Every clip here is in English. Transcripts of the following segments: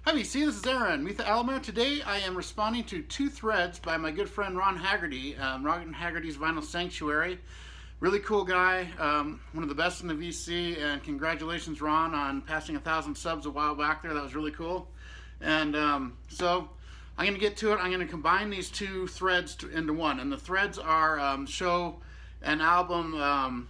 Hi VC, this is Aaron, Meet the Alamo. Today I am responding to two threads by my good friend Ron Haggerty, Ron Haggerty's Vinyl Sanctuary. Really cool guy, one of the best in the VC, and congratulations Ron on passing 1,000 subs a while back there. That was really cool. And so I'm going to get to it. I'm going to combine these two threads into one, and the threads are show an album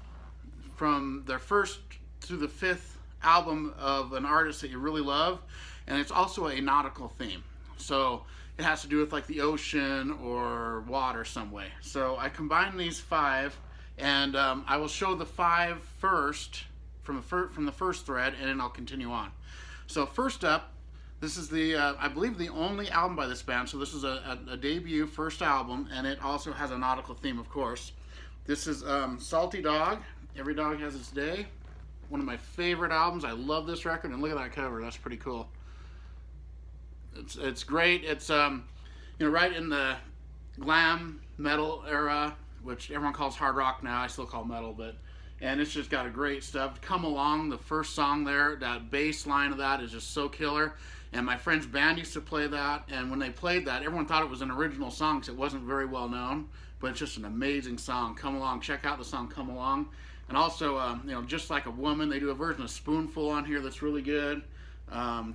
from their first to the fifth album of an artist that you really love, and it's also a nautical theme, so it has to do with like the ocean or water some way. So I combine these five, and I will show the five first from the first thread, and then I'll continue on. So first up, this is the I believe the only album by this band, so this is a debut first album, and it also has a nautical theme, of course. This is Salty Dog, Every Dog Has Its Day. One of my favorite albums. I love this record, and look at that cover. That's pretty cool. It's great. It's right in the glam metal era, which everyone calls hard rock now. I still call metal, and it's just got a great stuff. Come Along, the first song there, that bass line of that is just so killer. And my friend's band used to play that, and when they played that, everyone thought it was an original song because it wasn't very well known, but it's just an amazing song. Come Along. Check out the song Come Along. And also, Just Like a Woman, they do a version of Spoonful on here that's really good.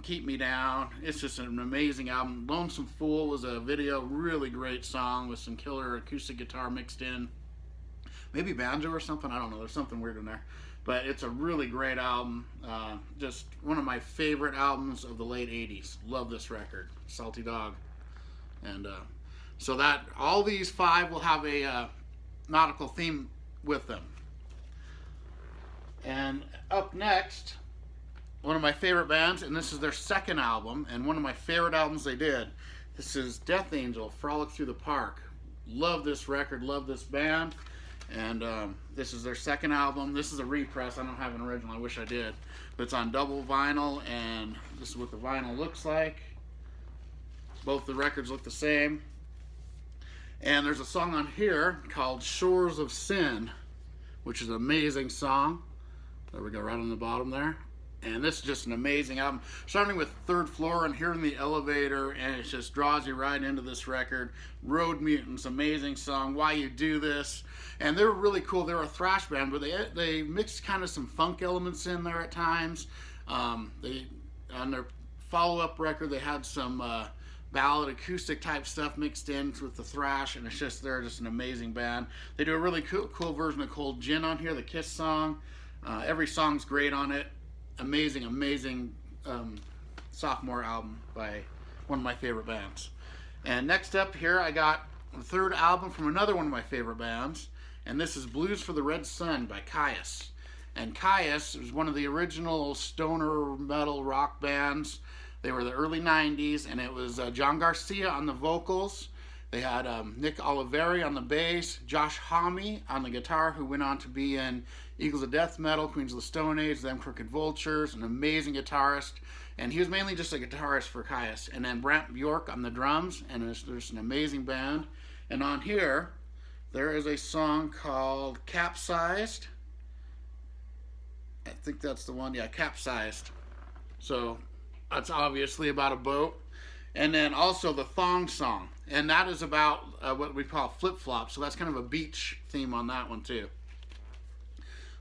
Keep Me Down. It's just an amazing album. Lonesome Fool was a video, really great song with some killer acoustic guitar mixed in. Maybe banjo or something, I don't know, there's something weird in there. But it's a really great album. Just one of my favorite albums of the late 80s. Love this record, Salty Dog. And so that all these five will have a nautical theme with them. And up next, one of my favorite bands, and this is their second album, and one of my favorite albums they did. This is Death Angel, Frolic Through the Park. Love this record, love this band, and this is their second album. This is a repress. I don't have an original. I wish I did. But it's on double vinyl, and this is what the vinyl looks like. Both the records look the same. And there's a song on here called Shores of Sin, which is an amazing song. There we go, right on the bottom there. And this is just an amazing album. Starting with Third Floor and Here in the Elevator, and it just draws you right into this record. Road Mutants, amazing song. Why You Do This. And they're really cool. They're a thrash band, but they mixed kind of some funk elements in there at times. On their follow-up record, they had some ballad acoustic type stuff mixed in with the thrash, and they're just an amazing band. They do a really cool version of Cold Gin on here, the Kiss song. Every song's great on it. Amazing sophomore album by one of my favorite bands. And next up here I got the third album from another one of my favorite bands, and this is Blues for the Red Sun by Caius. And Caius was one of the original stoner metal rock bands. They were the early 90s, and it was John Garcia on the vocals. They had Nick Oliveri on the bass, Josh Homme on the guitar, who went on to be in Eagles of Death Metal, Queens of the Stone Age, Them Crooked Vultures, an amazing guitarist. And he was mainly just a guitarist for Caius. And then Brant Bjork on the drums, and there's an amazing band. And on here, there is a song called Capsized. I think that's the one, yeah, Capsized. So that's obviously about a boat. And then also the Thong Song, and that is about what we call flip-flop, so that's kind of a beach theme on that one too.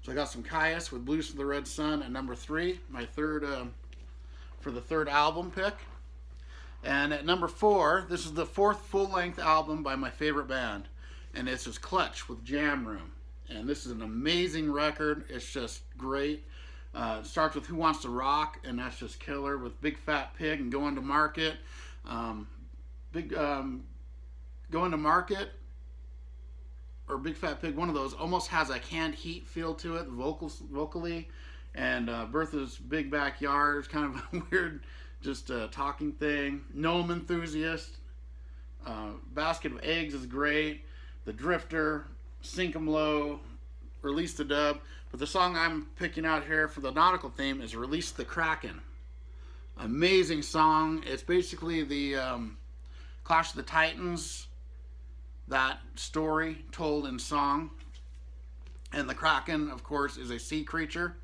So I got some Caius with Blues for the Red Sun at number 3, my third for the third album pick. And at number 4, this is the fourth full-length album by my favorite band, and this is Clutch with Jam Room. And this is an amazing record. It's just great. It starts with Who Wants to Rock, and that's just killer, with Big Fat Pig and Going to Market. Going to Market or Big Fat Pig, one of those, almost has a Canned Heat feel to it vocally. And Bertha's Big Backyard is kind of a weird just talking thing. Gnome Enthusiast. Basket of Eggs is great. The Drifter, Sink 'Em Low, Release the Dub. But the song I'm picking out here for the nautical theme is Release the Kraken. Amazing song. It's basically the Clash of the Titans, that story told in song. And the Kraken, of course, is a sea creature.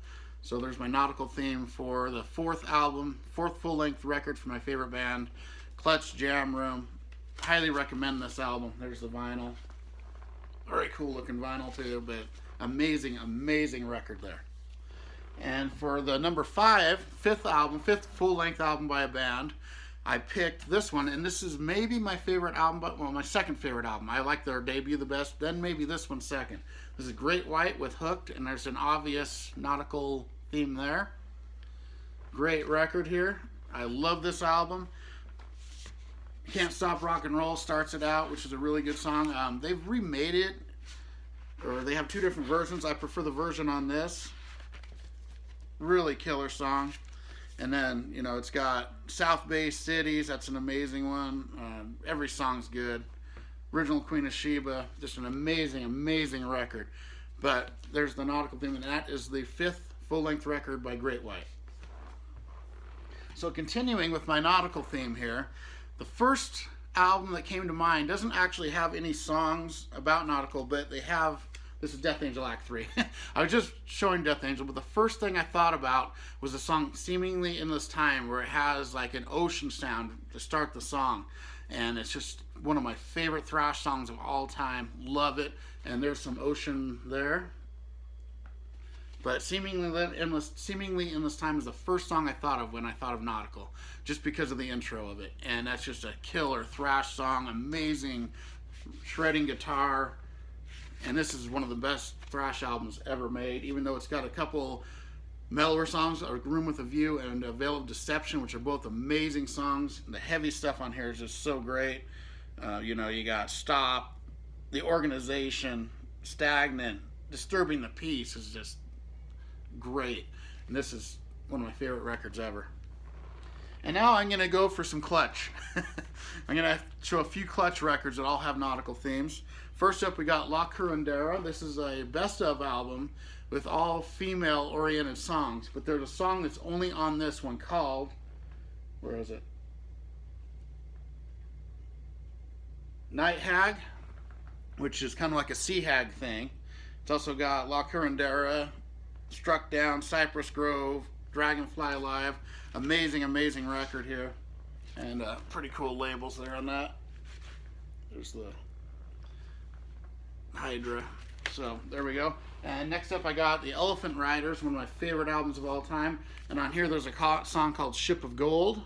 So there's my nautical theme for the fourth album, fourth full-length record for my favorite band, Clutch Jam Room. Highly recommend this album. There's the vinyl. Very cool looking vinyl too, but amazing, amazing record there. And for the number 5, fifth full-length album by a band, I picked this one, and this is maybe my favorite album, but well, my second favorite album. I like their debut the best, then maybe this one second. This is Great White with Hooked, and there's an obvious nautical theme there. Great record here. I love this album. Can't Stop Rock and Roll starts it out, which is a really good song. They've remade it, or they have 2 different versions. I prefer the version on this. Really killer song. And then, you know, it's got South Bay Cities. That's an amazing one. Every song's good. Original Queen of Sheba. Just an amazing, amazing record. But there's the nautical theme, and that is the 5th full-length record by Great White. So continuing with my nautical theme here, the first album that came to mind doesn't actually have any songs about nautical, but they have. This is Death Angel Act 3. I was just showing Death Angel, but the first thing I thought about was the song Seemingly Endless Time, where it has like an ocean sound to start the song. And it's just one of my favorite thrash songs of all time. Love it. And there's some ocean there. But Seemingly Endless Time is the first song I thought of when I thought of nautical, just because of the intro of it. And that's just a killer thrash song, amazing shredding guitar. And this is one of the best thrash albums ever made, even though it's got a couple mellower songs, like Room with a View and Veil of Deception, which are both amazing songs. The heavy stuff on here is just so great. You know, you got Stop, The Organization, Stagnant, Disturbing the Peace is just great. And this is one of my favorite records ever. And now I'm going to go for some Clutch. I'm going to show a few Clutch records that all have nautical themes. First up, we got La Curandera. This is a best of album with all female oriented songs, but there's a song that's only on this one called, where is it? Night Hag, which is kind of like a sea hag thing. It's also got La Curandera, Struck Down, Cypress Grove, Dragonfly Live. Amazing, amazing record here. And pretty cool labels there on that. There's the Hydra. So there we go. And next up I got the Elephant Riders, one of my favorite albums of all time. And on here there's a song called Ship of Gold.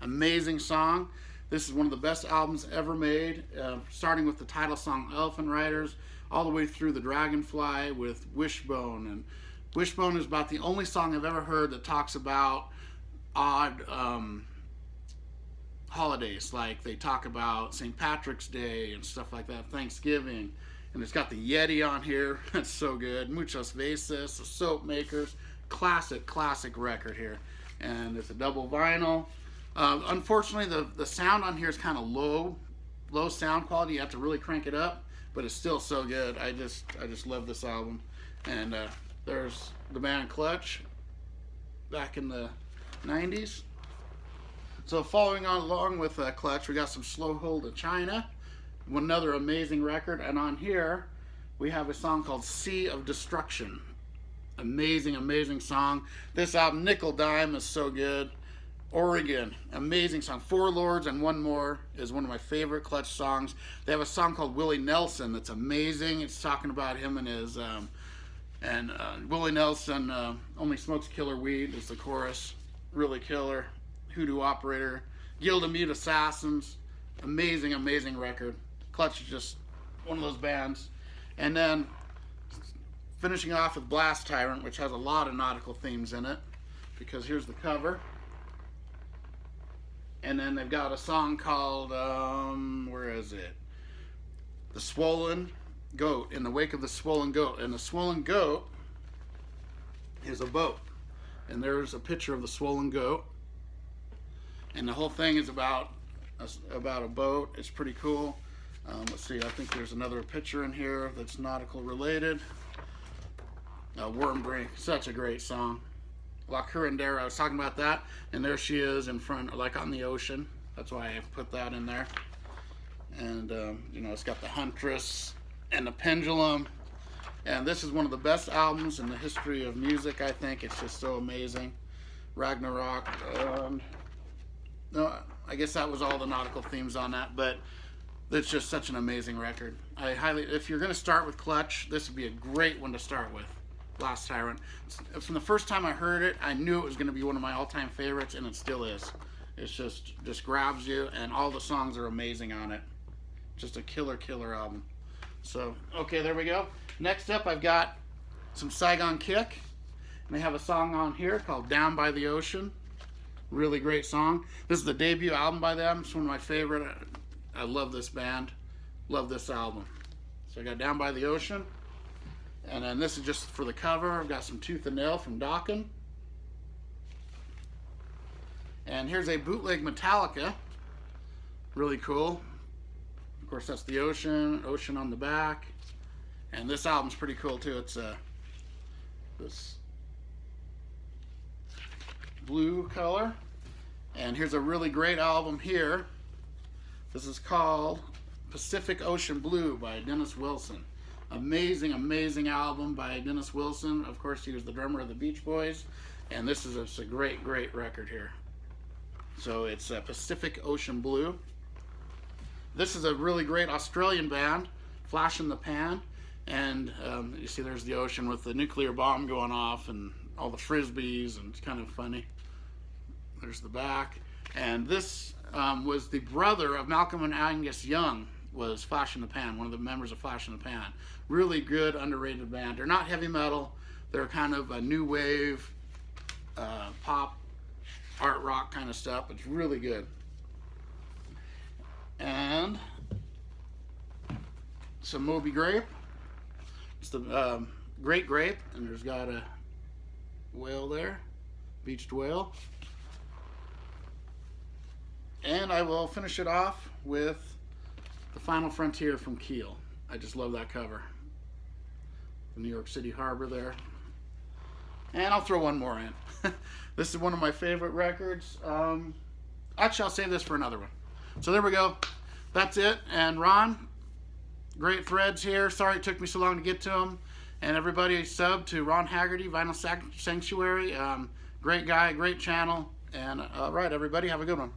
Amazing song. This is one of the best albums ever made, starting with the title song Elephant Riders, all the way through the Dragonfly with Wishbone. And Wishbone is about the only song I've ever heard that talks about odd holidays. Like they talk about St. Patrick's Day and stuff like that, Thanksgiving. And it's got the Yeti on here. That's so good. Muchos Veces, the Soap Makers. Classic, classic record here. And it's a double vinyl. Unfortunately, the sound on here is kind of low sound quality. You have to really crank it up, but it's still so good. I just love this album. And there's the band Clutch back in the 90s. So following on along with Clutch, we got some Slow Hold of China. Another amazing record. And on here, we have a song called Sea of Destruction. Amazing, amazing song. This album, Nickel Dime, is so good. Oregon, amazing song. Four Lords and One More is one of my favorite Clutch songs. They have a song called Willie Nelson that's amazing. It's talking about him and his, Willie Nelson only smokes killer weed is the chorus. Really killer. Hoodoo Operator. Guild of Mute Assassins. Amazing, amazing record. Clutch is just one of those bands. And then finishing off with Blast Tyrant, which has a lot of nautical themes in it, because here's the cover. And then they've got a song called, where is it? The Swollen Goat, In the Wake of the Swollen Goat. And the Swollen Goat is a boat. And there's a picture of the Swollen Goat. And the whole thing is about a boat. It's pretty cool. Let's see, I think there's another picture in here that's nautical related. Worm Drink, such a great song. La Curandera, I was talking about that, and there she is in front, like on the ocean. That's why I put that in there. And, you know, it's got the Huntress and the Pendulum. And this is one of the best albums in the history of music, I think. It's just so amazing. Ragnarok. No, I guess that was all the nautical themes on that, but it's just such an amazing record. If you're going to start with Clutch, this would be a great one to start with. Last Tyrant. From the first time I heard it, I knew it was going to be one of my all-time favorites, and it still is. It's just grabs you, and all the songs are amazing on it. Just a killer album. So, okay, there we go. Next up, I've got some Saigon Kick, and they have a song on here called Down by the Ocean. Really great song. This is the debut album by them. It's one of my favorite. I love this band. Love this album. So I got Down by the Ocean. And then this is just for the cover. I've got some Tooth and Nail from Dokken. And here's a bootleg Metallica. Really cool. Of course, that's the ocean on the back. And this album's pretty cool too. It's this blue color. And here's a really great album here. This is called Pacific Ocean Blue by Dennis Wilson. Amazing album by Dennis Wilson. Of course, he was the drummer of the Beach Boys. And this is a great record here. So it's Pacific Ocean Blue. This is a really great Australian band, Flash in the Pan. And you see there's the ocean with the nuclear bomb going off and all the frisbees, and it's kind of funny. There's the back. And this was the brother of Malcolm and Angus Young, was Flash in the Pan, one of the members of Flash in the Pan. Really good, underrated band. They're not heavy metal. They're kind of a new wave, pop, art rock kind of stuff. It's really good. And some Moby Grape. It's the Great Grape, and there's got a whale there, beached whale. And I will finish it off with The Final Frontier from Keel. I just love that cover. The New York City Harbor there. And I'll throw one more in. This is one of my favorite records. Actually, I'll save this for another one. So there we go. That's it. And Ron, great threads here. Sorry it took me so long to get to them. And everybody sub to Ron Haggerty, Vinyl Sanctuary. Great guy, great channel. And all right, everybody, have a good one.